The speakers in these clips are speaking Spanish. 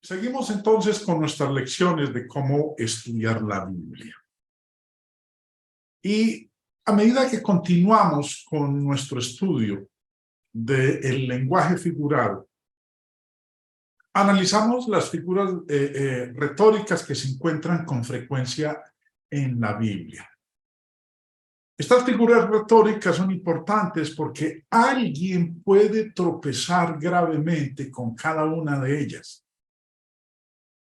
Seguimos entonces con nuestras lecciones de cómo estudiar la Biblia. Y a medida que continuamos con nuestro estudio del lenguaje figurado, analizamos las figuras retóricas que se encuentran con frecuencia en la Biblia. Estas figuras retóricas son importantes porque alguien puede tropezar gravemente con cada una de ellas.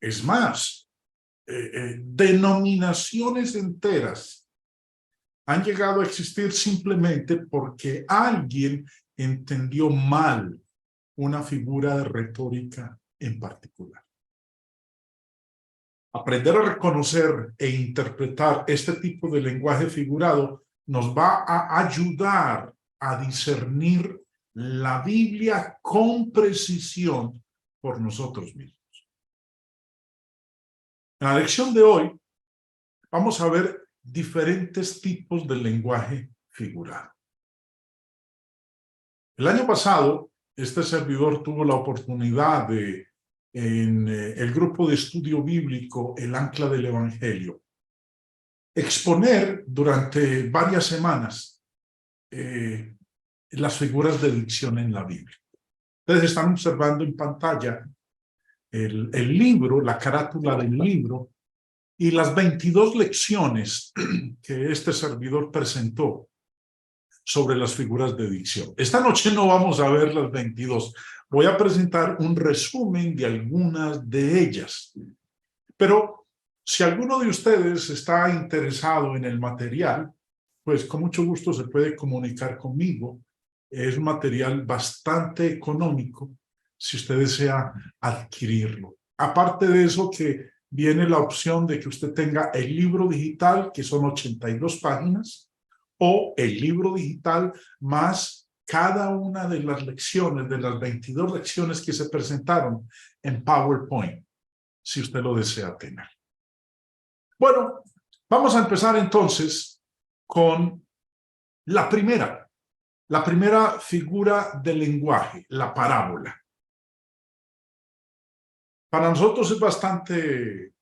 Es más, denominaciones enteras han llegado a existir simplemente porque alguien entendió mal una figura de retórica en particular. Aprender a reconocer e interpretar este tipo de lenguaje figurado nos va a ayudar a discernir la Biblia con precisión por nosotros mismos. En la lección de hoy vamos a ver diferentes tipos de lenguaje figurado. El año pasado, este servidor tuvo la oportunidad de, en el grupo de estudio bíblico El Ancla del Evangelio, exponer durante varias semanas las figuras de dicción en la Biblia. Ustedes están observando en pantalla el libro, la carátula del libro, y las 22 lecciones que este servidor presentó sobre las figuras de dicción. Esta noche no vamos a ver las 22. Voy a presentar un resumen de algunas de ellas. Pero si alguno de ustedes está interesado en el material, pues con mucho gusto se puede comunicar conmigo. Es un material bastante económico si usted desea adquirirlo. Aparte de eso, que viene la opción de que usted tenga el libro digital, que son 82 páginas, o el libro digital más cada una de las lecciones, de las 22 lecciones que se presentaron en PowerPoint, si usted lo desea tener. Bueno, vamos a empezar entonces con la primera figura del lenguaje, la parábola. Para nosotros es bastante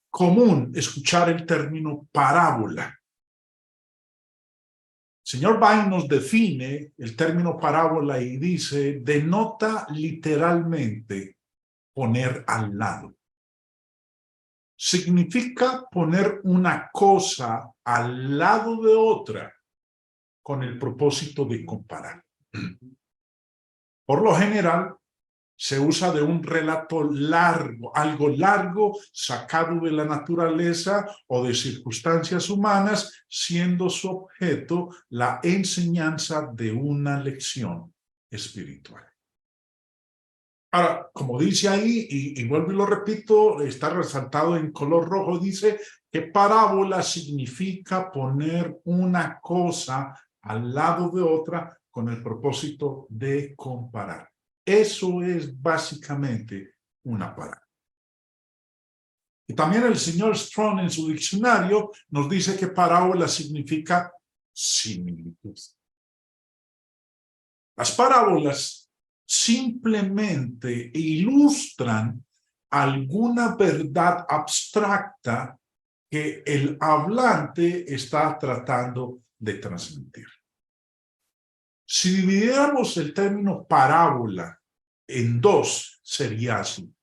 común escuchar el término parábola. El señor Vine nos define el término parábola y dice, denota literalmente poner al lado. Significa poner una cosa al lado de otra con el propósito de comparar. Por lo general, se usa de un relato largo, algo largo, sacado de la naturaleza o de circunstancias humanas, siendo su objeto la enseñanza de una lección espiritual. Ahora, como dice ahí, y vuelvo y lo repito, está resaltado en color rojo, dice que parábola significa poner una cosa al lado de otra con el propósito de comparar. Eso es básicamente una parábola. Y también el señor Strong en su diccionario nos dice que parábola significa similitud. Las parábolas simplemente ilustran alguna verdad abstracta que el hablante está tratando de transmitir. Si dividiéramos el término parábola en dos, sería así.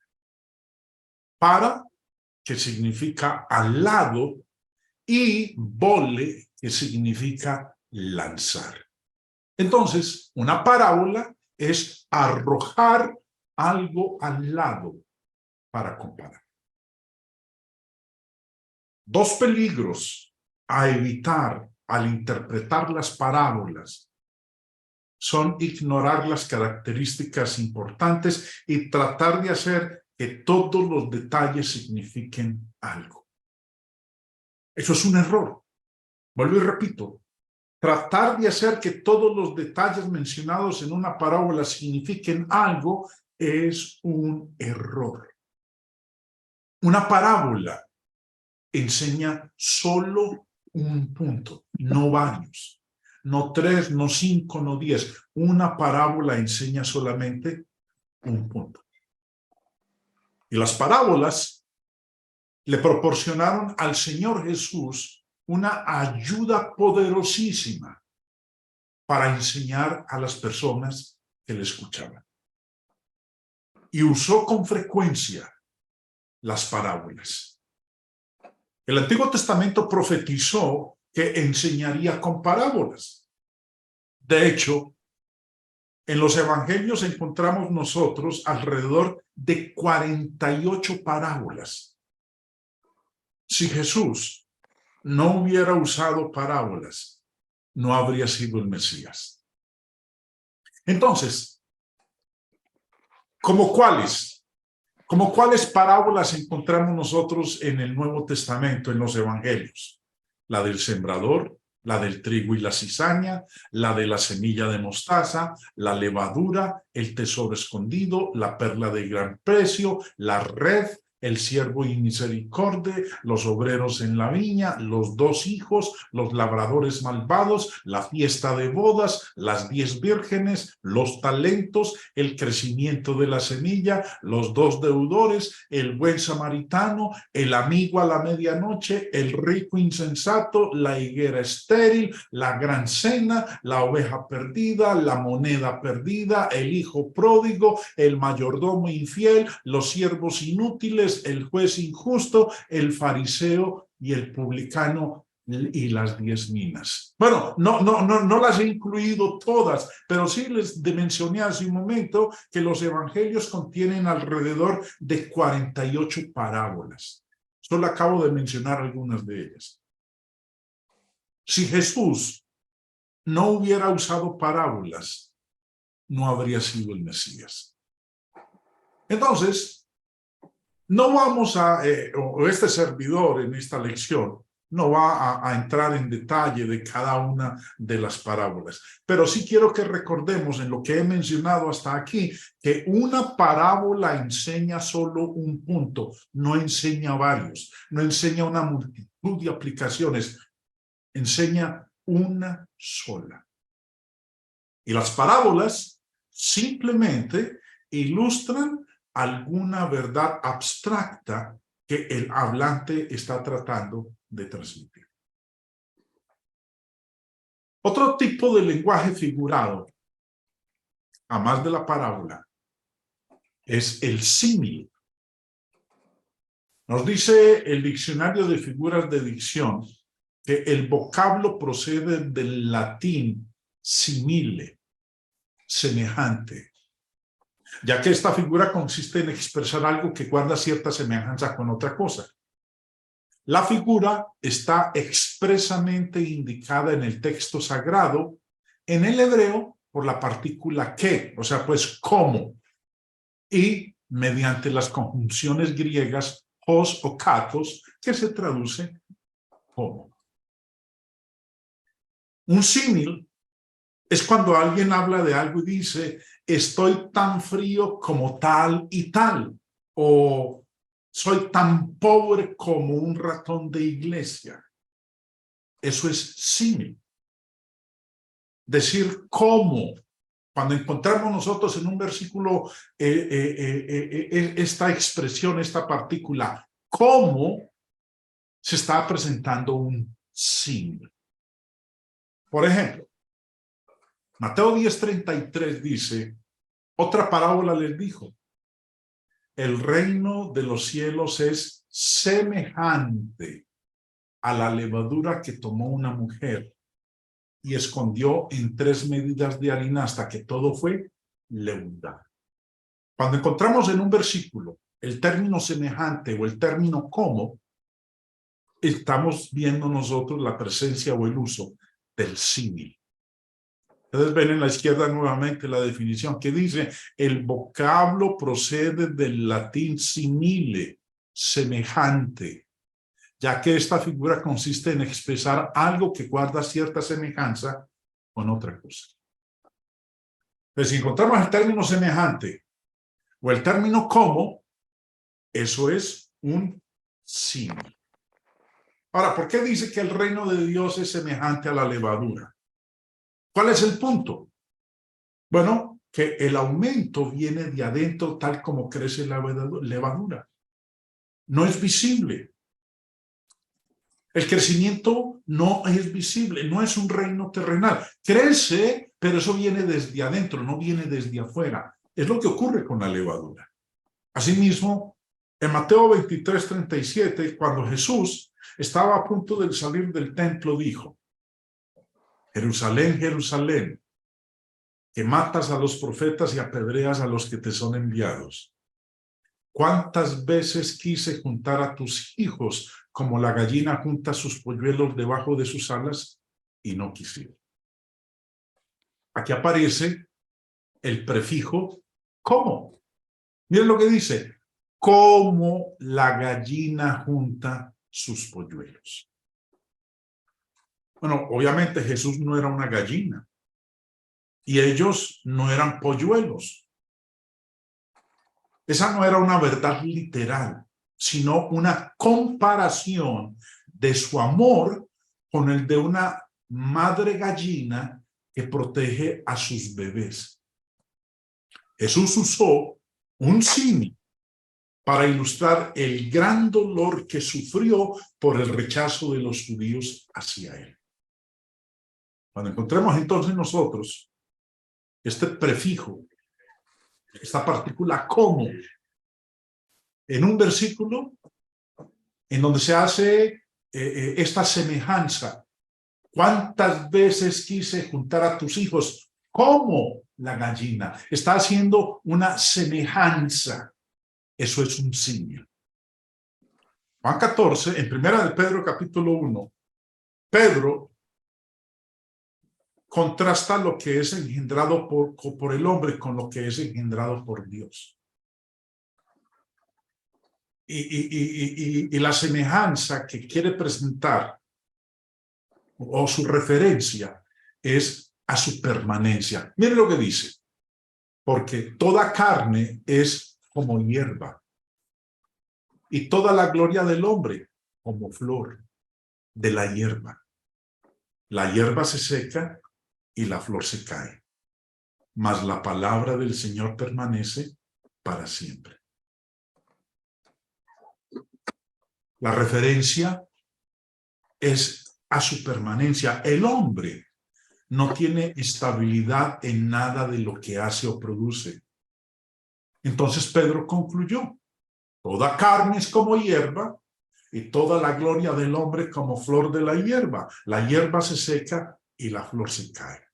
Para, que significa al lado, y vole, que significa lanzar. Entonces, una parábola es arrojar algo al lado para comparar. Dos peligros a evitar al interpretar las parábolas son ignorar las características importantes y tratar de hacer que todos los detalles signifiquen algo. Eso es un error. Vuelvo y repito. Tratar de hacer que todos los detalles mencionados en una parábola signifiquen algo es un error. Una parábola enseña solo un punto, no varios. No 3, no 5, no 10. Una parábola enseña solamente un punto. Y las parábolas le proporcionaron al Señor Jesús una ayuda poderosísima para enseñar a las personas que le escuchaban. Y usó con frecuencia las parábolas. El Antiguo Testamento profetizó que enseñaría con parábolas. De hecho, en los evangelios encontramos nosotros alrededor de 48 parábolas. Si Jesús no hubiera usado parábolas, no habría sido el Mesías. Entonces, ¿como cuáles parábolas encontramos nosotros en el Nuevo Testamento, en los evangelios? La del sembrador, la del trigo y la cizaña, la de la semilla de mostaza, la levadura, el tesoro escondido, la perla de gran precio, la red, el siervo y misericordia, los obreros en la viña, los 2 hijos, los labradores malvados, la fiesta de bodas, las 10 vírgenes, los talentos, el crecimiento de la semilla, los 2 deudores, el buen samaritano, el amigo a la medianoche, el rico insensato, la higuera estéril, la gran cena, la oveja perdida, la moneda perdida, el hijo pródigo, el mayordomo infiel, los siervos inútiles, el juez injusto, el fariseo y el publicano y las 10 minas. Bueno, no las he incluido todas, pero sí les mencioné hace un momento que los evangelios contienen alrededor de 48 parábolas. Solo acabo de mencionar algunas de ellas. Si Jesús no hubiera usado parábolas, no habría sido el Mesías. Entonces, no vamos o este servidor en esta lección no va a entrar en detalle de cada una de las parábolas, pero sí quiero que recordemos en lo que he mencionado hasta aquí, que una parábola enseña solo un punto, no enseña varios, no enseña una multitud de aplicaciones, enseña una sola. Y las parábolas simplemente ilustran alguna verdad abstracta que el hablante está tratando de transmitir. Otro tipo de lenguaje figurado, a más de la parábola, es el símil. Nos dice el diccionario de figuras de dicción que el vocablo procede del latín simile, semejante, ya que esta figura consiste en expresar algo que guarda cierta semejanza con otra cosa. La figura está expresamente indicada en el texto sagrado, en el hebreo, por la partícula que, o sea, pues como, y mediante las conjunciones griegas hos o katos, que se traduce como. Un símil es cuando alguien habla de algo y dice, estoy tan frío como tal y tal, o soy tan pobre como un ratón de iglesia. Eso es símil. Decir cómo. Cuando encontramos nosotros en un versículo esta expresión, esta partícula, cómo, se está presentando un símil. Por ejemplo, Mateo 10:33 dice, otra parábola les dijo, el reino de los cielos es semejante a la levadura que tomó una mujer y escondió en 3 medidas de harina hasta que todo fue leudado. Cuando encontramos en un versículo el término semejante o el término como, estamos viendo nosotros la presencia o el uso del símil. Ustedes ven en la izquierda nuevamente la definición que dice, el vocablo procede del latín simile, semejante, ya que esta figura consiste en expresar algo que guarda cierta semejanza con otra cosa. Entonces, si encontramos el término semejante o el término como, eso es un símil. Ahora, ¿por qué dice que el reino de Dios es semejante a la levadura? ¿Cuál es el punto? Bueno, que el aumento viene de adentro tal como crece la levadura. No es visible. El crecimiento no es visible, no es un reino terrenal. Crece, pero eso viene desde adentro, no viene desde afuera. Es lo que ocurre con la levadura. Asimismo, en Mateo 23:37, cuando Jesús estaba a punto de salir del templo, dijo: Jerusalén, Jerusalén, que matas a los profetas y apedreas a los que te son enviados. ¿Cuántas veces quise juntar a tus hijos como la gallina junta sus polluelos debajo de sus alas y no quisieron? Aquí aparece el prefijo ¿cómo? Miren lo que dice: como la gallina junta sus polluelos. Bueno, obviamente Jesús no era una gallina y ellos no eran polluelos. Esa no era una verdad literal, sino una comparación de su amor con el de una madre gallina que protege a sus bebés. Jesús usó un símil para ilustrar el gran dolor que sufrió por el rechazo de los judíos hacia él. Cuando encontremos entonces nosotros este prefijo, esta partícula como, en un versículo en donde se hace esta semejanza: ¿cuántas veces quise juntar a tus hijos como la gallina? Está haciendo una semejanza. Eso es un símil. Juan 14, en primera de Pedro capítulo 1, Pedro contrasta lo que es engendrado por el hombre con lo que es engendrado por Dios. Y la semejanza que quiere presentar, o su referencia, es a su permanencia. Miren lo que dice: porque toda carne es como hierba, y toda la gloria del hombre como flor de la hierba. La hierba se seca y la flor se cae, mas la palabra del Señor permanece para siempre. La referencia es a su permanencia. El hombre no tiene estabilidad en nada de lo que hace o produce. Entonces Pedro concluyó: toda carne es como hierba, y toda la gloria del hombre como flor de la hierba. La hierba se seca y la flor se cae.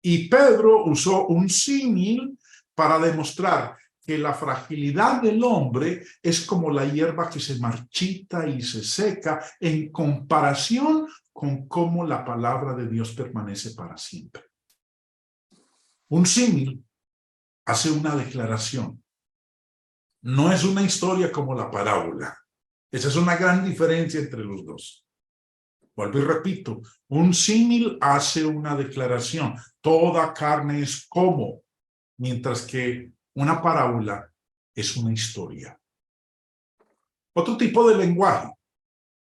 Y Pedro usó un símil para demostrar que la fragilidad del hombre es como la hierba que se marchita y se seca en comparación con cómo la palabra de Dios permanece para siempre. Un símil hace una declaración. No es una historia como la parábola. Esa es una gran diferencia entre los dos. Vuelvo y repito, un símil hace una declaración. Toda carne es como, mientras que una parábola es una historia. Otro tipo de lenguaje,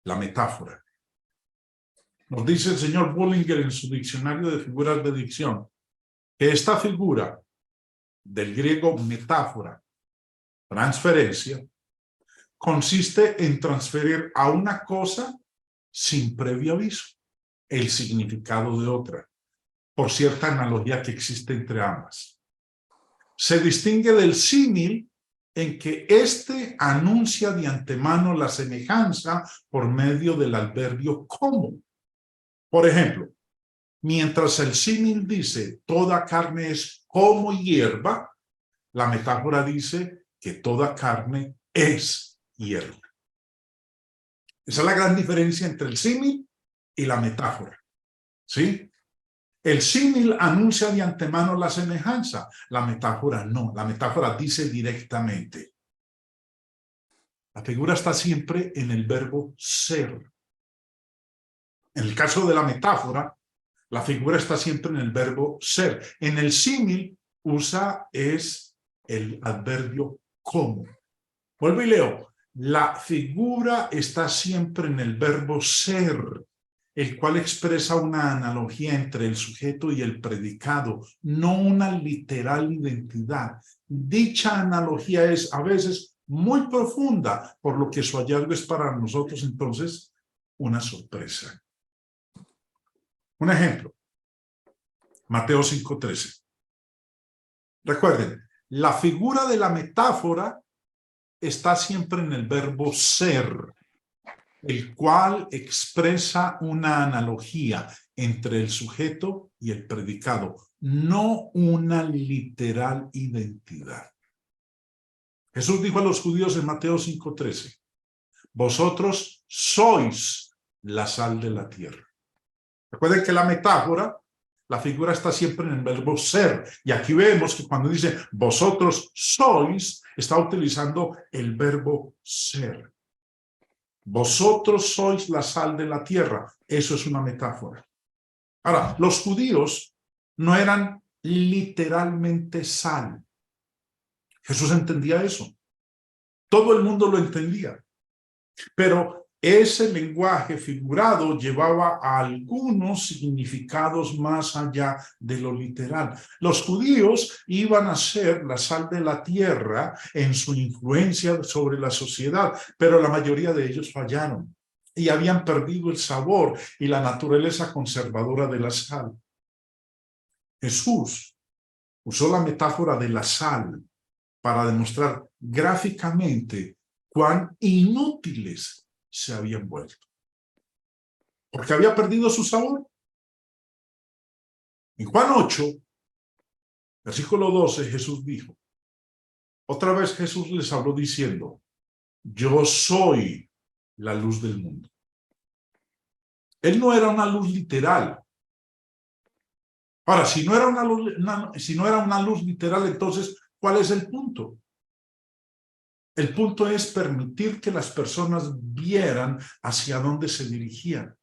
la metáfora. Nos dice el señor Bullinger en su diccionario de figuras de dicción que esta figura, del griego metáfora, transferencia, consiste en transferir a una cosa sin previo aviso el significado de otra, por cierta analogía que existe entre ambas. Se distingue del símil en que éste anuncia de antemano la semejanza por medio del adverbio como. Por ejemplo, mientras el símil dice toda carne es como hierba, la metáfora dice que toda carne es hierba. Esa es la gran diferencia entre el símil y la metáfora, ¿sí? El símil anuncia de antemano la semejanza, la metáfora no. La metáfora dice directamente. La figura está siempre en el verbo ser. En el caso de la metáfora, la figura está siempre en el verbo ser. En el símil usa el adverbio como. Vuelvo y leo. La figura está siempre en el verbo ser. el cual expresa una analogía entre el sujeto y el predicado, no una literal identidad. Dicha analogía es a veces muy profunda, por lo que su hallazgo es para nosotros entonces una sorpresa. Un ejemplo, Mateo 5:13. Recuerden, la figura de la metáfora está siempre en el verbo ser, el cual expresa una analogía entre el sujeto y el predicado, no una literal identidad. Jesús dijo a los judíos en Mateo 5:13, vosotros sois la sal de la tierra. Recuerden que la metáfora, la figura está siempre en el verbo ser. Y aquí vemos que cuando dice vosotros sois, está utilizando el verbo ser. Vosotros sois la sal de la tierra. Eso es una metáfora. Ahora, los judíos no eran literalmente sal. Jesús entendía eso. Todo el mundo lo entendía. Pero ese lenguaje figurado llevaba a algunos significados más allá de lo literal. Los judíos iban a ser la sal de la tierra en su influencia sobre la sociedad, pero la mayoría de ellos fallaron y habían perdido el sabor y la naturaleza conservadora de la sal. Jesús usó la metáfora de la sal para demostrar gráficamente cuán inútiles se habían vuelto, porque había perdido su sabor. En Juan 8, versículo 12, Jesús dijo, otra vez Jesús les habló diciendo, yo soy la luz del mundo. Él no era una luz literal. Ahora, si no era una luz literal, entonces, ¿cuál es el punto? El punto es permitir que las personas vieran hacia dónde se dirigían.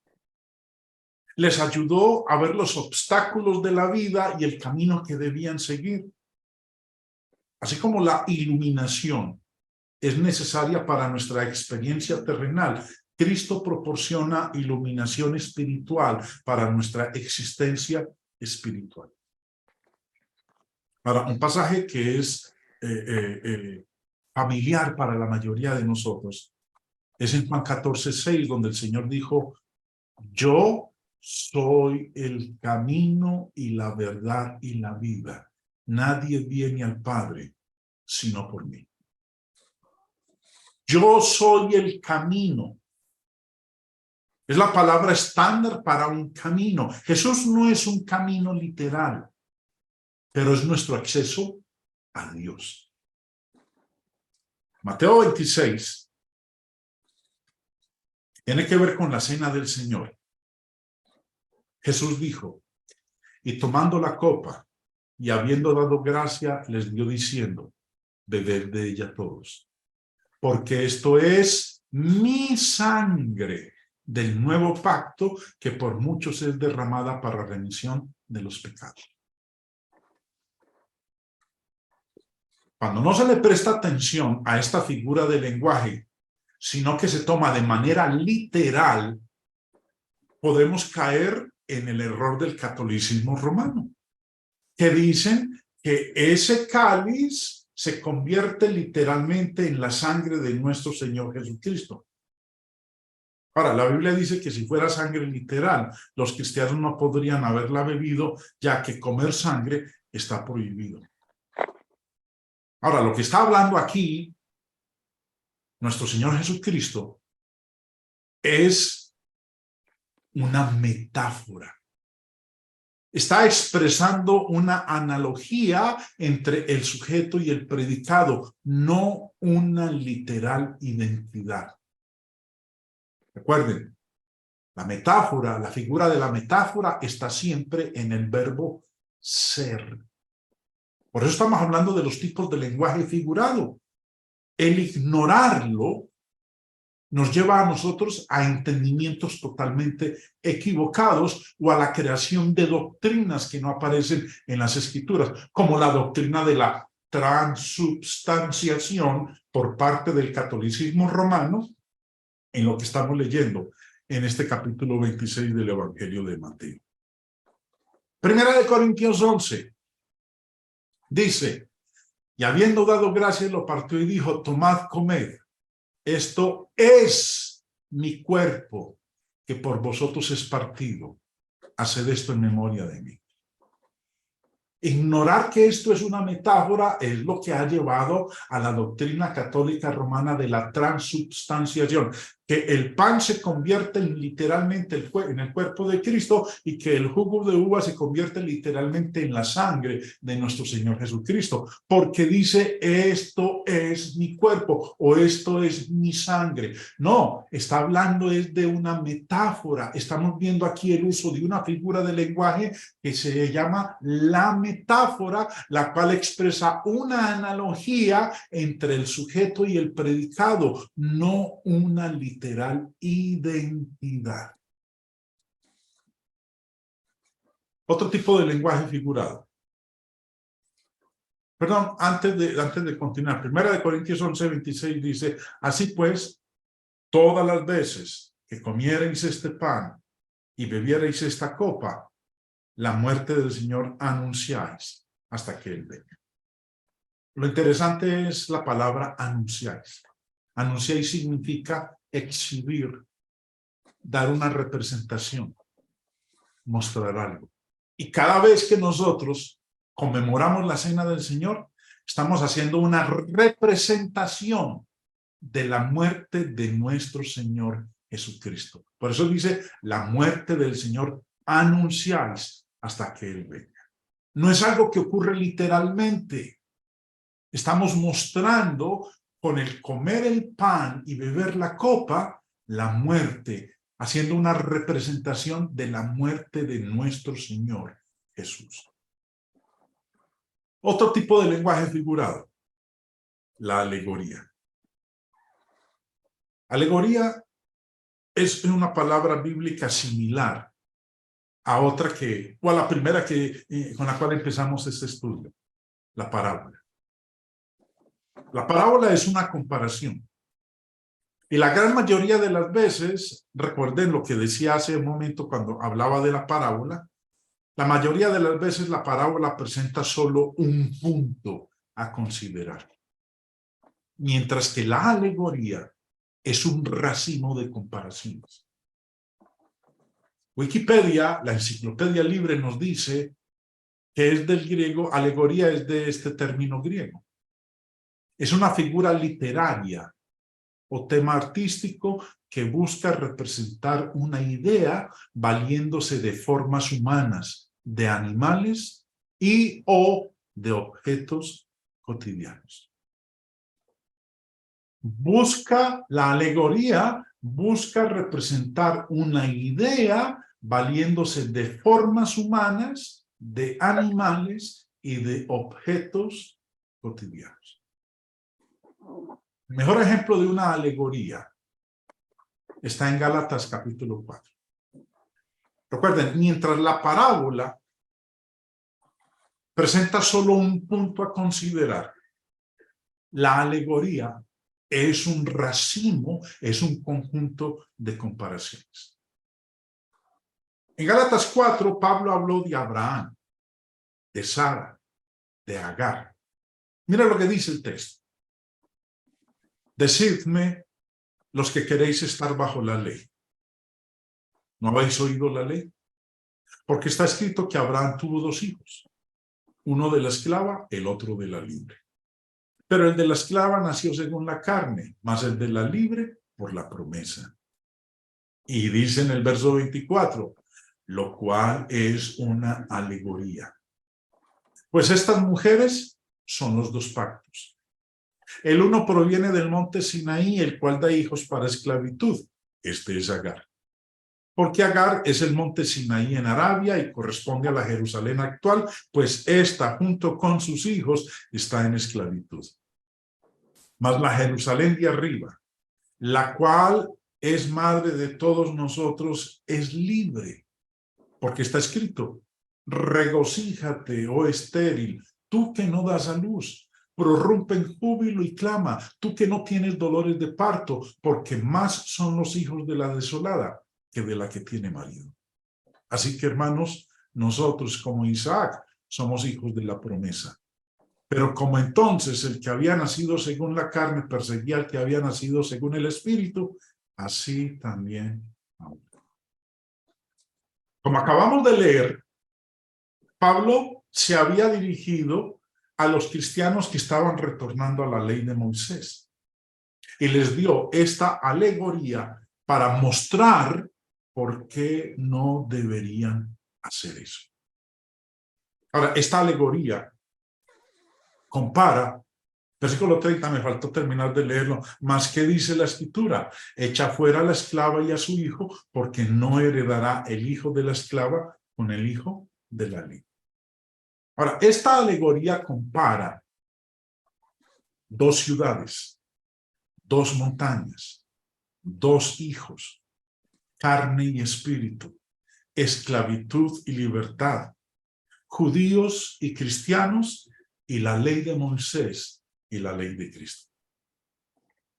Les ayudó a ver los obstáculos de la vida y el camino que debían seguir. Así como la iluminación es necesaria para nuestra experiencia terrenal, Cristo proporciona iluminación espiritual para nuestra existencia espiritual. Ahora, un pasaje que es familiar para la mayoría de nosotros es en Juan 14:6, donde el Señor dijo, yo soy el camino y la verdad y la vida. Nadie viene al Padre sino por mí. Yo soy el camino. Es la palabra estándar para un camino. Jesús no es un camino literal, pero es nuestro acceso a Dios. Mateo 26 tiene que ver con la cena del Señor. Jesús dijo, y tomando la copa, y habiendo dado gracia, les dio diciendo, bebed de ella todos, porque esto es mi sangre del nuevo pacto, que por muchos es derramada para remisión de los pecados. Cuando no se le presta atención a esta figura de lenguaje, sino que se toma de manera literal, podemos caer en el error del catolicismo romano, que dicen que ese cáliz se convierte literalmente en la sangre de nuestro Señor Jesucristo. Ahora, la Biblia dice que si fuera sangre literal, los cristianos no podrían haberla bebido, ya que comer sangre está prohibido. Ahora, lo que está hablando aquí nuestro Señor Jesucristo es una metáfora. Está expresando una analogía entre el sujeto y el predicado, no una literal identidad. Recuerden, la metáfora, la figura de la metáfora está siempre en el verbo ser. Por eso estamos hablando de los tipos de lenguaje figurado. El ignorarlo nos lleva a nosotros a entendimientos totalmente equivocados o a la creación de doctrinas que no aparecen en las Escrituras, como la doctrina de la transubstanciación por parte del catolicismo romano, en lo que estamos leyendo en este capítulo 26 del Evangelio de Mateo. Primera de Corintios 11 dice, y habiendo dado gracias, lo partió y dijo, tomad, comed, esto es mi cuerpo, que por vosotros es partido. Haced esto en memoria de mí. Ignorar que esto es una metáfora es lo que ha llevado a la doctrina católica romana de la transubstanciación, que el pan se convierte literalmente en el cuerpo de Cristo y que el jugo de uva se convierte literalmente en la sangre de nuestro Señor Jesucristo, porque dice esto es mi cuerpo o esto es mi sangre. No, está hablando es de una metáfora. Estamos viendo aquí el uso de una figura de lenguaje que se llama la metáfora, la cual expresa una analogía entre el sujeto y el predicado, no una literal identidad. Otro tipo de lenguaje figurado. Perdón, antes de continuar, Primera de Corintios 11:26 dice, así pues, todas las veces que comiereis este pan y bebiereis esta copa, la muerte del Señor anunciáis hasta que Él venga. Lo interesante es la palabra anunciáis. Anunciáis significa exhibir, dar una representación, mostrar algo. Y cada vez que nosotros conmemoramos la cena del Señor, estamos haciendo una representación de la muerte de nuestro Señor Jesucristo. Por eso dice, la muerte del Señor anunciáis hasta que Él venga. No es algo que ocurre literalmente. Estamos mostrando con el comer el pan y beber la copa, la muerte, haciendo una representación de la muerte de nuestro Señor Jesús. Otro tipo de lenguaje figurado, la alegoría. Alegoría es una palabra bíblica similar a otra o a la primera con la cual empezamos este estudio, la parábola. La parábola es una comparación. Y la gran mayoría de las veces, recuerden lo que decía hace un momento cuando hablaba de la parábola, la mayoría de las veces la parábola presenta solo un punto a considerar. Mientras que la alegoría es un racimo de comparaciones. Wikipedia, la enciclopedia libre, nos dice que es del griego, alegoría es de este término griego. Es una figura literaria o tema artístico que busca representar una idea valiéndose de formas humanas, de animales y o de objetos cotidianos. La alegoría busca representar una idea valiéndose de formas humanas, de animales y de objetos cotidianos. El mejor ejemplo de una alegoría está en Gálatas capítulo 4. Recuerden, mientras la parábola presenta solo un punto a considerar, la alegoría es un racimo, es un conjunto de comparaciones. En Gálatas 4, Pablo habló de Abraham, de Sara, de Agar. Mira lo que dice el texto. Decidme los que queréis estar bajo la ley. ¿No habéis oído la ley? Porque está escrito que Abraham tuvo dos hijos, uno de la esclava, el otro de la libre. Pero el de la esclava nació según la carne, mas el de la libre por la promesa. Y dice en el verso 24, lo cual es una alegoría. Pues estas mujeres son los dos pactos. El uno proviene del monte Sinaí, el cual da hijos para esclavitud. Este es Agar. Porque Agar es el monte Sinaí en Arabia y corresponde a la Jerusalén actual, pues esta junto con sus hijos está en esclavitud. Mas la Jerusalén de arriba, la cual es madre de todos nosotros, es libre. Porque está escrito, regocíjate, oh estéril, tú que no das a luz, prorrumpe en júbilo y clama, tú que no tienes dolores de parto, porque más son los hijos de la desolada. que de la que tiene marido. Así que, hermanos, nosotros como Isaac somos hijos de la promesa. Pero como entonces el que había nacido según la carne perseguía al que había nacido según el Espíritu, así también ahora. Como acabamos de leer, Pablo se había dirigido a los cristianos que estaban retornando a la ley de Moisés y les dio esta alegoría para mostrar por qué no deberían hacer eso. Ahora, esta alegoría compara, versículo 30, me faltó terminar de leerlo, más que dice la escritura: echa fuera a la esclava y a su hijo, porque no heredará el hijo de la esclava con el hijo de la ley. Ahora, esta alegoría compara dos ciudades, dos montañas, dos hijos, carne y espíritu, esclavitud y libertad, judíos y cristianos, y la ley de Moisés y la ley de Cristo.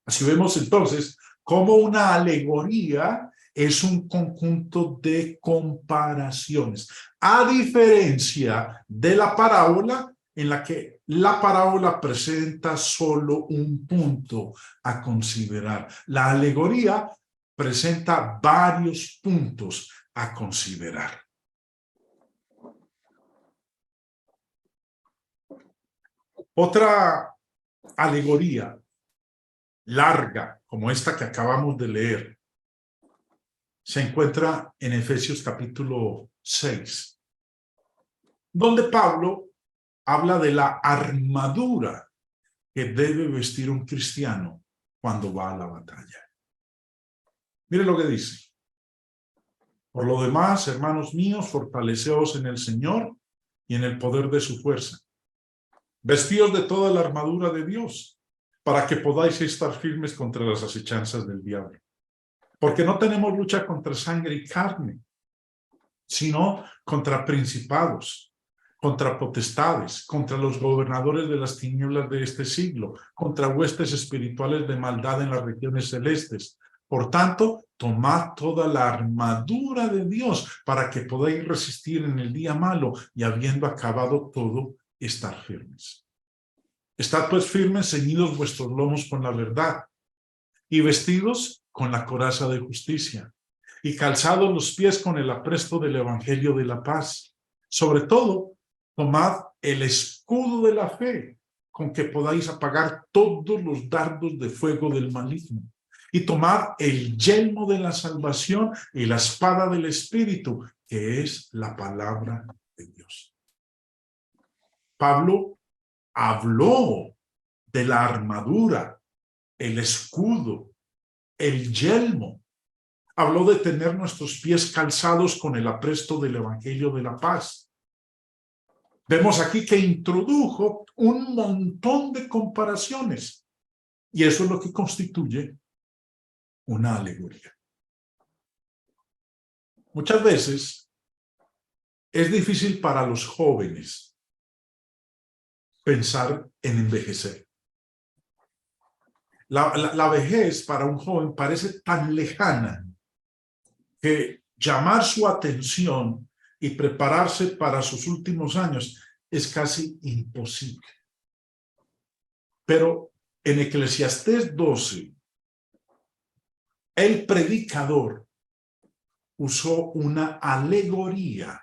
Así vemos entonces cómo una alegoría es un conjunto de comparaciones, a diferencia de la parábola, en la que la parábola presenta solo un punto a considerar. La alegoría presenta varios puntos a considerar. Otra alegoría larga, como esta que acabamos de leer, se encuentra en Efesios capítulo 6, donde Pablo habla de la armadura que debe vestir un cristiano cuando va a la batalla. Mire lo que dice: por lo demás, hermanos míos, fortaleceos en el Señor y en el poder de su fuerza. Vestíos de toda la armadura de Dios, para que podáis estar firmes contra las acechanzas del diablo. Porque no tenemos lucha contra sangre y carne, sino contra principados, contra potestades, contra los gobernadores de las tinieblas de este siglo, contra huestes espirituales de maldad en las regiones celestes. Por tanto, tomad toda la armadura de Dios para que podáis resistir en el día malo y, habiendo acabado todo, estar firmes. Estad pues firmes, ceñidos vuestros lomos con la verdad y vestidos con la coraza de justicia y calzados los pies con el apresto del evangelio de la paz. Sobre todo, tomad el escudo de la fe, con que podáis apagar todos los dardos de fuego del maligno. Y tomad el yelmo de la salvación y la espada del Espíritu, que es la palabra de Dios. Pablo habló de la armadura, el escudo, el yelmo. Habló de tener nuestros pies calzados con el apresto del evangelio de la paz. Vemos aquí que introdujo un montón de comparaciones, y eso es lo que constituye una alegoría. Muchas veces es difícil para los jóvenes pensar en envejecer. La vejez para un joven parece tan lejana que llamar su atención y prepararse para sus últimos años es casi imposible. Pero en Eclesiastés 12, el predicador usó una alegoría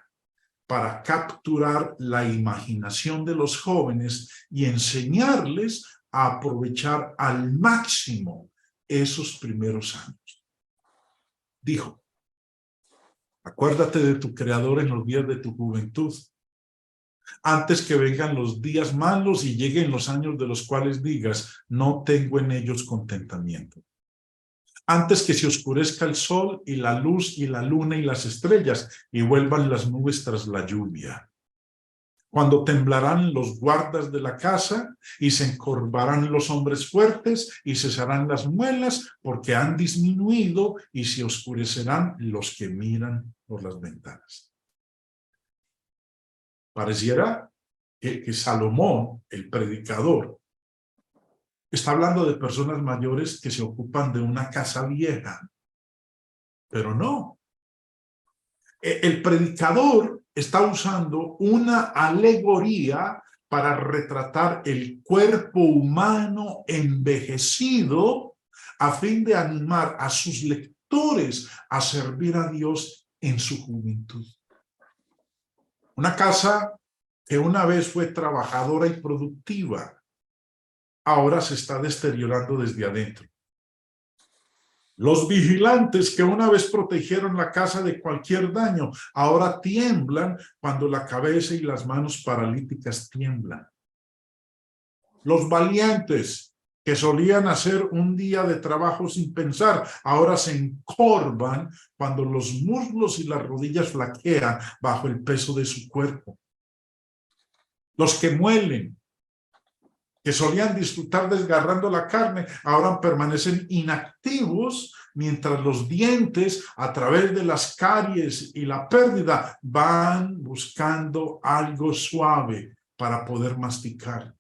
para capturar la imaginación de los jóvenes y enseñarles a aprovechar al máximo esos primeros años. Dijo: acuérdate de tu Creador en los días de tu juventud, antes que vengan los días malos y lleguen los años de los cuales digas: no tengo en ellos contentamiento. Antes que se oscurezca el sol y la luz y la luna y las estrellas y vuelvan las nubes tras la lluvia. Cuando temblarán los guardas de la casa y se encorvarán los hombres fuertes y cesarán las muelas, porque han disminuido, y se oscurecerán los que miran por las ventanas. Pareciera que Salomón, el predicador, está hablando de personas mayores que se ocupan de una casa vieja. Pero no, El predicador está usando una alegoría para retratar el cuerpo humano envejecido a fin de animar a sus lectores a servir a Dios en su juventud. Una casa que una vez fue trabajadora y productiva, ahora se está deteriorando desde adentro. Los vigilantes que una vez protegieron la casa de cualquier daño, ahora tiemblan cuando la cabeza y las manos paralíticas tiemblan. Los valientes que solían hacer un día de trabajo sin pensar, ahora se encorvan cuando los muslos y las rodillas flaquean bajo el peso de su cuerpo. Los que muelen, que solían disfrutar desgarrando la carne, ahora permanecen inactivos mientras los dientes, a través de las caries y la pérdida, van buscando algo suave para poder masticar.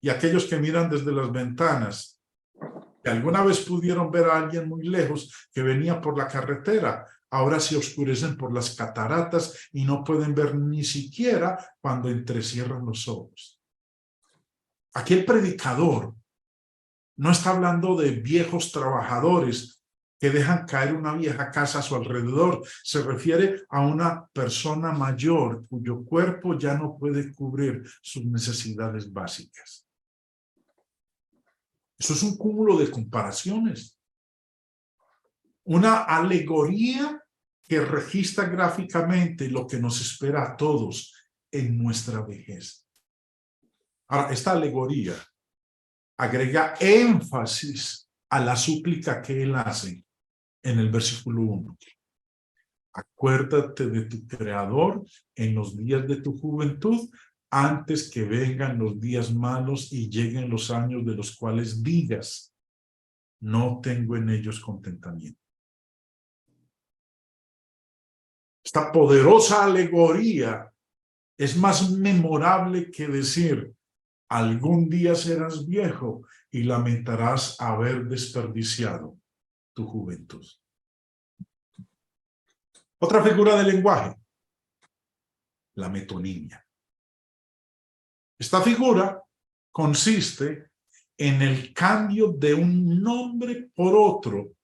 Y aquellos que miran desde las ventanas, que alguna vez pudieron ver a alguien muy lejos que venía por la carretera, ahora se oscurecen por las cataratas y no pueden ver ni siquiera cuando entrecierran los ojos. Aquí el predicador no está hablando de viejos trabajadores que dejan caer una vieja casa a su alrededor. Se refiere a una persona mayor cuyo cuerpo ya no puede cubrir sus necesidades básicas. Eso es un cúmulo de comparaciones. Una alegoría que registra gráficamente lo que nos espera a todos en nuestra vejez. Ahora, esta alegoría agrega énfasis a la súplica que él hace en el versículo 1. Acuérdate de tu Creador en los días de tu juventud, antes que vengan los días malos y lleguen los años de los cuales digas, no tengo en ellos contentamiento. Esta poderosa alegoría es más memorable que decir, algún día serás viejo y lamentarás haber desperdiciado tu juventud. Otra figura del lenguaje, la metonimia. Esta figura consiste en el cambio de un nombre por otro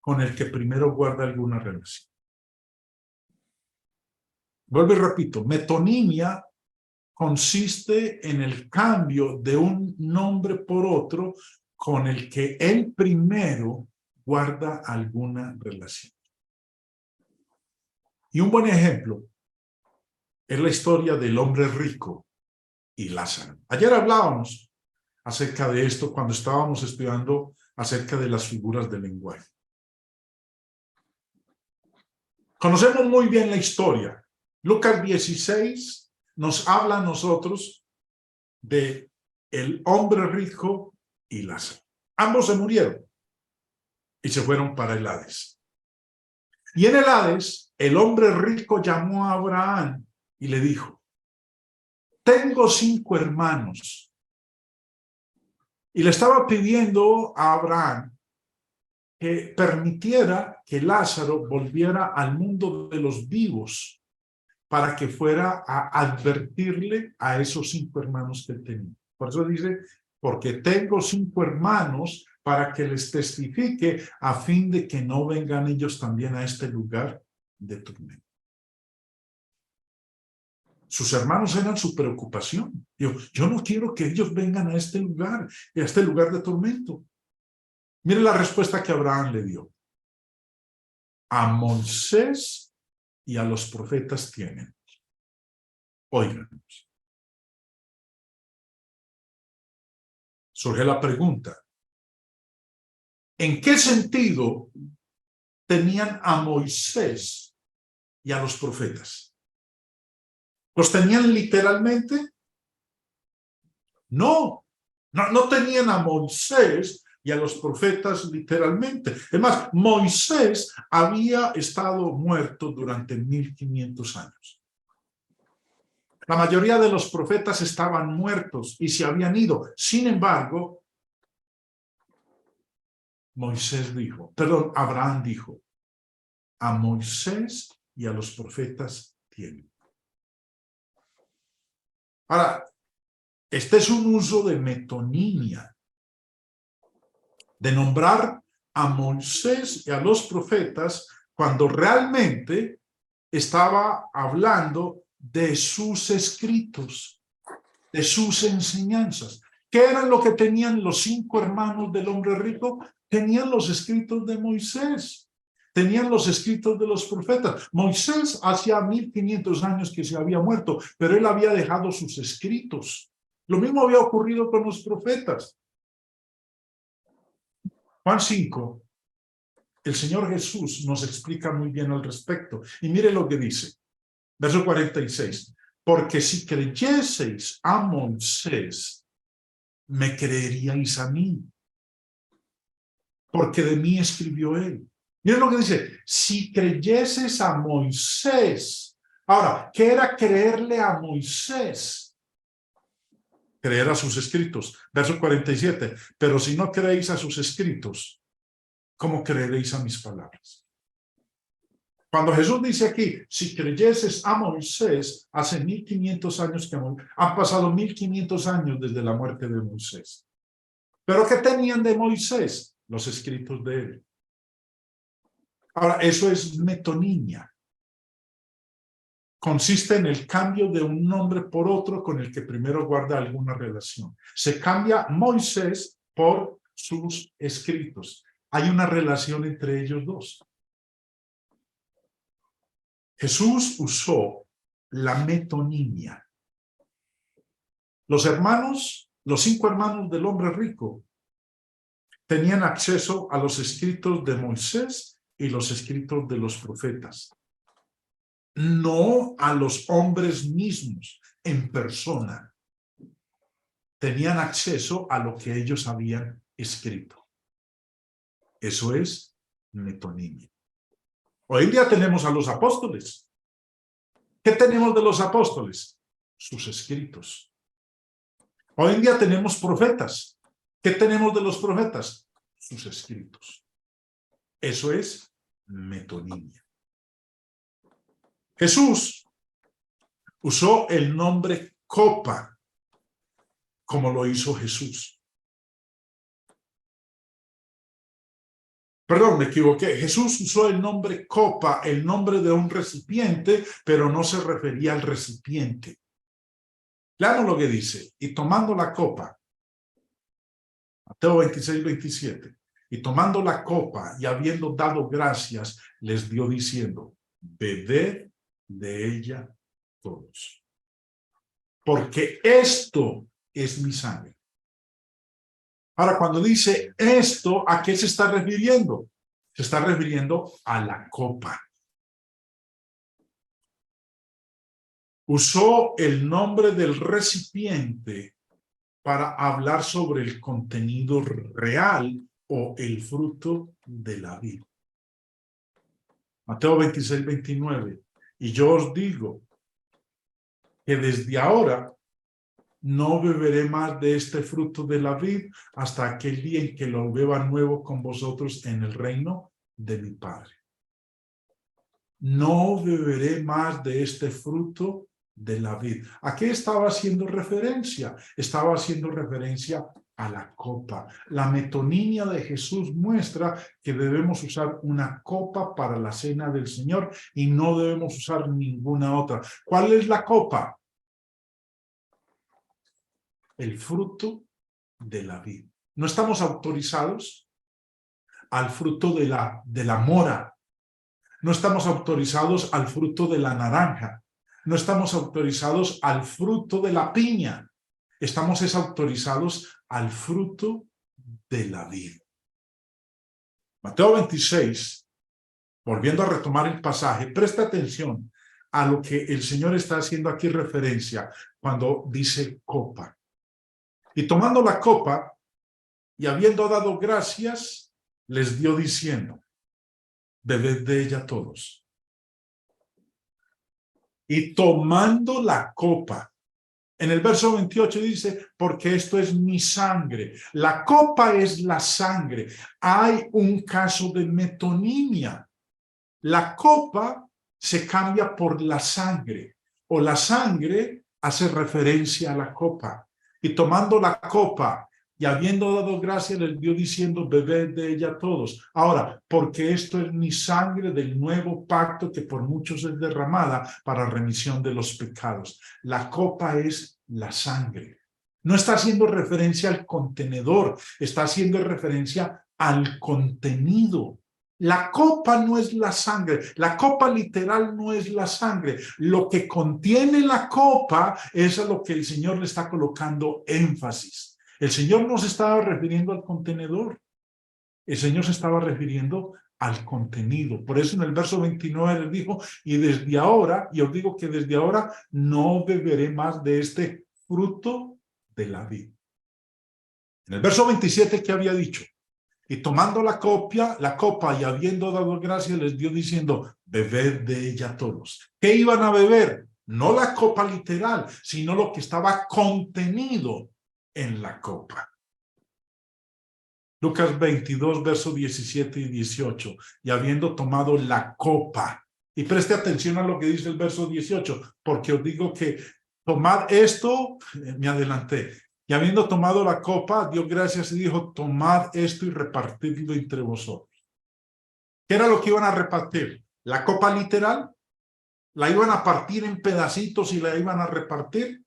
con el que primero guarda alguna relación. Vuelvo y repito, metonimia consiste en el cambio de un nombre por otro con el que el primero guarda alguna relación. Y un buen ejemplo es la historia del hombre rico y Lázaro. Ayer hablábamos acerca de esto cuando estábamos estudiando acerca de las figuras del lenguaje. Conocemos muy bien la historia. Lucas 16 nos habla a nosotros de el hombre rico y Lázaro. Ambos se murieron y se fueron para el Hades. Y en el Hades, el hombre rico llamó a Abraham y le dijo, tengo 5 hermanos. Y le estaba pidiendo a Abraham que permitiera que Lázaro volviera al mundo de los vivos para que fuera a advertirle a esos 5 hermanos que tenía. Por eso dice, porque tengo 5 hermanos para que les testifique a fin de que no vengan ellos también a este lugar de tormento. Sus hermanos eran su preocupación. Yo no quiero que ellos vengan a este lugar de tormento. Mire la respuesta que Abraham le dio. A Moisés y a los profetas tienen. Óiganos. Surge la pregunta. ¿En qué sentido tenían a Moisés y a los profetas? ¿Los tenían literalmente? No tenían a Moisés y a los profetas literalmente. Es más, Moisés había estado muerto durante 1500 años. La mayoría de los profetas estaban muertos y se habían ido. Sin embargo, Abraham dijo, a Moisés y a los profetas tienen. Ahora, este es un uso de metonimia, de nombrar a Moisés y a los profetas cuando realmente estaba hablando de sus escritos, de sus enseñanzas. ¿Qué eran lo que tenían los 5 hermanos del hombre rico? Tenían los escritos de Moisés, tenían los escritos de los profetas. Moisés hacía 1500 años que se había muerto, pero él había dejado sus escritos. Lo mismo había ocurrido con los profetas. Juan 5, el Señor Jesús nos explica muy bien al respecto. Y mire lo que dice, verso 46. Porque si creyeseis a Moisés, me creeríais a mí, porque de mí escribió él. Miren lo que dice, si creyeses a Moisés. Ahora, ¿qué era creerle a Moisés? Creer a sus escritos. Verso 47, pero si no creéis a sus escritos, ¿cómo creeréis a mis palabras? Cuando Jesús dice aquí, si creyeses a Moisés, hace 1500 años que han pasado 1500 años desde la muerte de Moisés. ¿Pero qué tenían de Moisés? Los escritos de él. Ahora, eso es metonimia. Consiste en el cambio de un nombre por otro con el que primero guarda alguna relación. Se cambia Moisés por sus escritos. Hay una relación entre ellos dos. Jesús usó la metonimia. Los hermanos, los 5 hermanos del hombre rico, tenían acceso a los escritos de Moisés y los escritos de los profetas. No a los hombres mismos en persona. Tenían acceso a lo que ellos habían escrito. Eso es metonimia. Hoy en día tenemos a los apóstoles. ¿Qué tenemos de los apóstoles? Sus escritos. Hoy en día tenemos profetas. ¿Qué tenemos de los profetas? Sus escritos. Eso es metonimia. Jesús usó el nombre copa, como lo hizo Jesús. Perdón, me equivoqué. Jesús usó el nombre copa, el nombre de un recipiente, pero no se refería al recipiente. Leamos lo que dice. Y tomando la copa, Mateo 26, 27, y tomando la copa y habiendo dado gracias, les dio diciendo, bebed de ella todos. Porque esto es mi sangre. Ahora, cuando dice esto, ¿a qué se está refiriendo? Se está refiriendo a la copa. Usó el nombre del recipiente para hablar sobre el contenido real o el fruto de la vida. Mateo 26, 29. Y yo os digo que desde ahora no beberé más de este fruto de la vid hasta aquel día en que lo beba nuevo con vosotros en el reino de mi Padre. No beberé más de este fruto de la vid. ¿A qué estaba haciendo referencia? Estaba haciendo referencia a la copa. La metonimia de Jesús muestra que debemos usar una copa para la cena del Señor y no debemos usar ninguna otra. ¿Cuál es la copa? El fruto de la vid. No estamos autorizados al fruto de la mora. No estamos autorizados al fruto de la naranja. No estamos autorizados al fruto de la piña. Estamos autorizados al fruto de la vid. Mateo 26, volviendo a retomar el pasaje, presta atención a lo que el Señor está haciendo aquí referencia cuando dice copa. Y tomando la copa y habiendo dado gracias, les dio diciendo, bebed de ella todos. Y tomando la copa, en el verso 28 dice, porque esto es mi sangre. La copa es la sangre. Hay un caso de metonimia. La copa se cambia por la sangre, o la sangre hace referencia a la copa. Y tomando la copa y habiendo dado gracias, les dio diciendo, bebed de ella todos. Ahora, porque esto es mi sangre del nuevo pacto que por muchos es derramada para remisión de los pecados. La copa es la sangre. No está haciendo referencia al contenedor, está haciendo referencia al contenido. La copa no es la sangre, la copa literal no es la sangre. Lo que contiene la copa es a lo que el Señor le está colocando énfasis. El Señor no se estaba refiriendo al contenedor, el Señor se estaba refiriendo al contenido. Por eso en el verso 29 les dijo, y desde ahora, y os digo que desde ahora no beberé más de este fruto de la vid. En el verso 27, ¿qué había dicho? Y tomando la copa y habiendo dado gracias, les dio diciendo, bebed de ella todos. ¿Qué iban a beber? No la copa literal, sino lo que estaba contenido en la copa. Lucas 22, versos 17 y 18. Y habiendo tomado la copa. Y preste atención a lo que dice el verso 18, porque os digo que tomad esto, me adelanté. Y habiendo tomado la copa, dio gracias y dijo, tomad esto y repartidlo entre vosotros. ¿Qué era lo que iban a repartir? ¿La copa literal? ¿La iban a partir en pedacitos y la iban a repartir?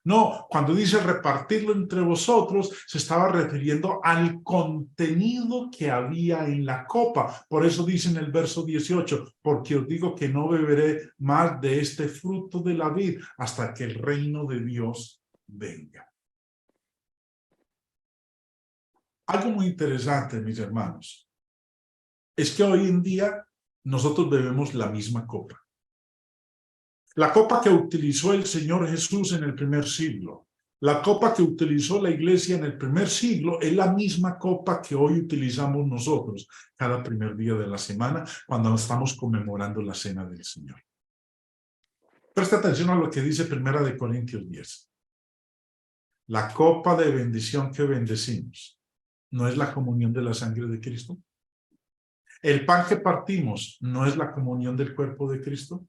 No, cuando dice repartirlo entre vosotros, se estaba refiriendo al contenido que había en la copa. Por eso dice en el verso 18, porque os digo que no beberé más de este fruto de la vid hasta que el reino de Dios venga. Algo muy interesante, mis hermanos, es que hoy en día nosotros bebemos la misma copa. La copa que utilizó el Señor Jesús en el primer siglo, la copa que utilizó la iglesia en el primer siglo, es la misma copa que hoy utilizamos nosotros cada primer día de la semana cuando estamos conmemorando la cena del Señor. Presta atención a lo que dice 1 Corintios 10. La copa de bendición que bendecimos, ¿no es la comunión de la sangre de Cristo? El pan que partimos, ¿no es la comunión del cuerpo de Cristo?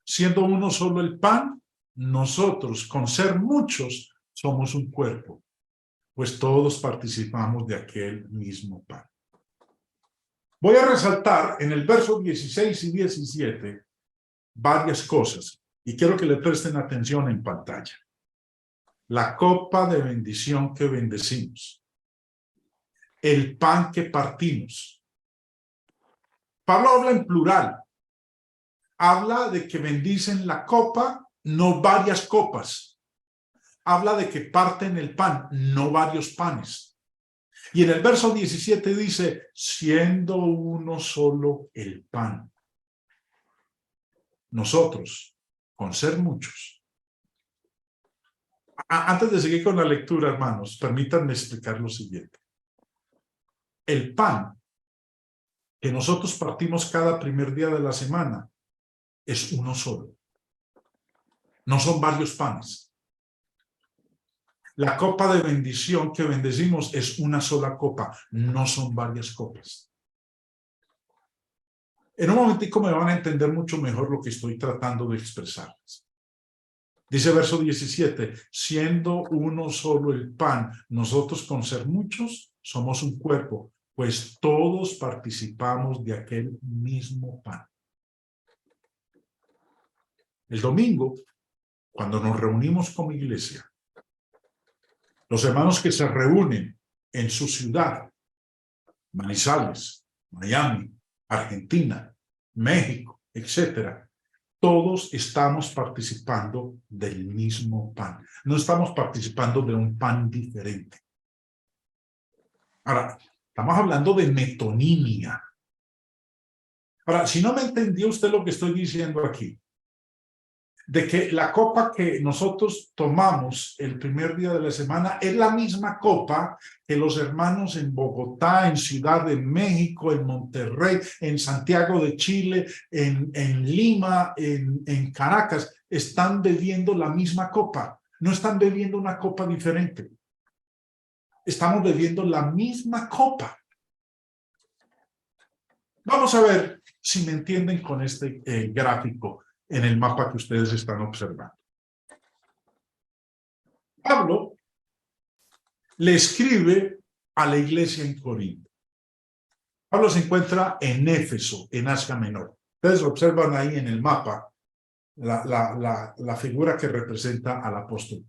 Siendo uno solo el pan, nosotros, con ser muchos, somos un cuerpo, pues todos participamos de aquel mismo pan. Voy a resaltar en el verso 16 y 17 varias cosas, y quiero que le presten atención en pantalla. La copa de bendición que bendecimos, el pan que partimos. Pablo habla en plural. Habla de que bendicen la copa, no varias copas. Habla de que parten el pan, no varios panes. Y en el verso 17 dice, siendo uno solo el pan. Nosotros, con ser muchos. Antes de seguir con la lectura, hermanos, permítanme explicar lo siguiente. El pan que nosotros partimos cada primer día de la semana es uno solo. No son varios panes. La copa de bendición que bendecimos es una sola copa, no son varias copas. En un momentico me van a entender mucho mejor lo que estoy tratando de expresarles. Dice verso 17, siendo uno solo el pan, nosotros con ser muchos somos un cuerpo, pues todos participamos de aquel mismo pan. El domingo, cuando nos reunimos como iglesia, los hermanos que se reúnen en su ciudad, Manizales, Miami, Argentina, México, etcétera, todos estamos participando del mismo pan. No estamos participando de un pan diferente. Ahora, estamos hablando de metonimia. Ahora, si no me entendió usted lo que estoy diciendo aquí, de que la copa que nosotros tomamos el primer día de la semana es la misma copa que los hermanos en Bogotá, en Ciudad de México, en Monterrey, en Santiago de Chile, en Lima, en Caracas, están bebiendo la misma copa. No están bebiendo una copa diferente. Estamos bebiendo la misma copa. Vamos a ver si me entienden con este gráfico en el mapa que ustedes están observando. Pablo le escribe a la iglesia en Corinto. Pablo se encuentra en Éfeso, en Asia Menor. Ustedes observan ahí en el mapa la figura que representa al apóstol.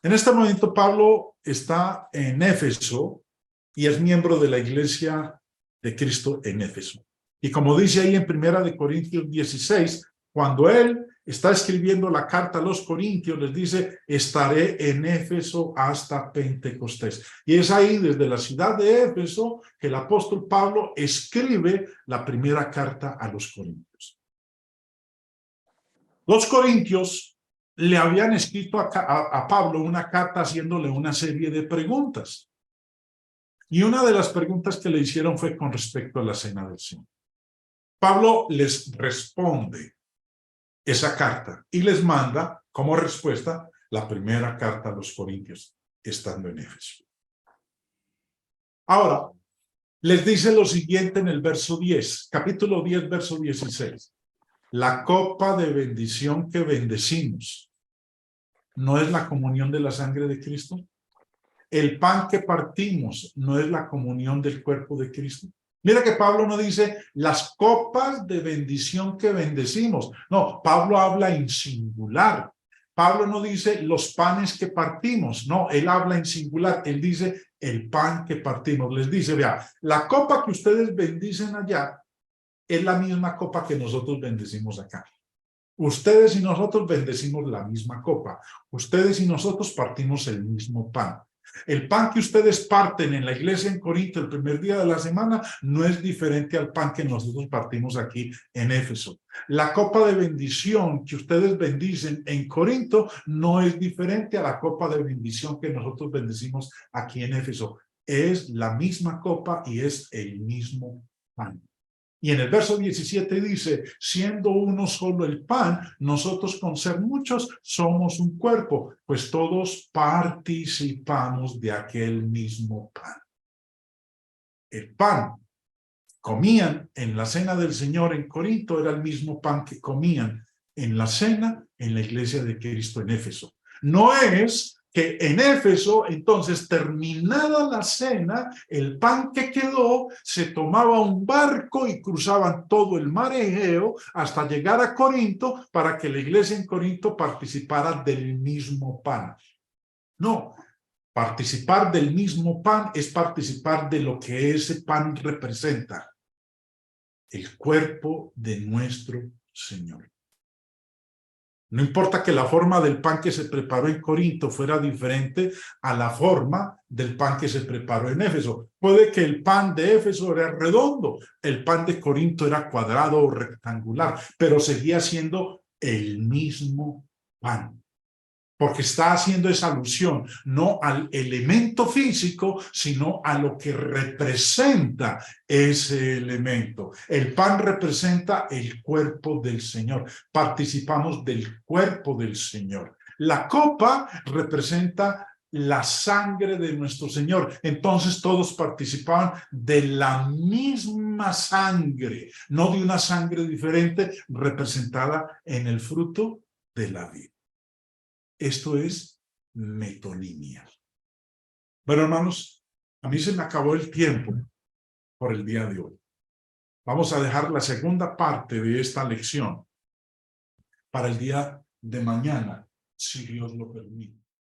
En este momento Pablo está en Éfeso y es miembro de la iglesia de Cristo en Éfeso. Y como dice ahí en 1 Corintios 16, cuando él está escribiendo la carta a los Corintios, les dice, estaré en Éfeso hasta Pentecostés. Y es ahí, desde la ciudad de Éfeso, que el apóstol Pablo escribe la primera carta a los Corintios. Los Corintios le habían escrito a Pablo una carta haciéndole una serie de preguntas. Y una de las preguntas que le hicieron fue con respecto a la cena del Señor. Pablo les responde esa carta y les manda como respuesta la primera carta a los Corintios, estando en Éfeso. Ahora, les dice lo siguiente en el verso 10, capítulo 10, verso 16. La copa de bendición que bendecimos, ¿no es la comunión de la sangre de Cristo? El pan que partimos, ¿no es la comunión del cuerpo de Cristo? Mira que Pablo no dice las copas de bendición que bendecimos. No, Pablo habla en singular. Pablo no dice los panes que partimos. No, él habla en singular. Él dice el pan que partimos. Les dice, vea, la copa que ustedes bendicen allá es la misma copa que nosotros bendecimos acá. Ustedes y nosotros bendecimos la misma copa. Ustedes y nosotros partimos el mismo pan. El pan que ustedes parten en la iglesia en Corinto el primer día de la semana no es diferente al pan que nosotros partimos aquí en Éfeso. La copa de bendición que ustedes bendicen en Corinto no es diferente a la copa de bendición que nosotros bendecimos aquí en Éfeso. Es la misma copa y es el mismo pan. Y en el verso 17 dice, siendo uno solo el pan, nosotros con ser muchos somos un cuerpo, pues todos participamos de aquel mismo pan. El pan comían en la cena del Señor en Corinto era el mismo pan que comían en la cena en la iglesia de Cristo en Éfeso. No es que en Éfeso, entonces, terminada la cena, el pan que quedó, se tomaba un barco y cruzaban todo el mar Egeo hasta llegar a Corinto para que la iglesia en Corinto participara del mismo pan. No, participar del mismo pan es participar de lo que ese pan representa, el cuerpo de nuestro Señor. No importa que la forma del pan que se preparó en Corinto fuera diferente a la forma del pan que se preparó en Éfeso. Puede que el pan de Éfeso era redondo, el pan de Corinto era cuadrado o rectangular, pero seguía siendo el mismo pan. Porque está haciendo esa alusión no al elemento físico, sino a lo que representa ese elemento. El pan representa el cuerpo del Señor. Participamos del cuerpo del Señor. La copa representa la sangre de nuestro Señor. Entonces todos participaban de la misma sangre, no de una sangre diferente representada en el fruto de la vida. Esto es metonimia. Bueno, hermanos, a mí se me acabó el tiempo por el día de hoy. Vamos a dejar la segunda parte de esta lección para el día de mañana, si Dios lo permite.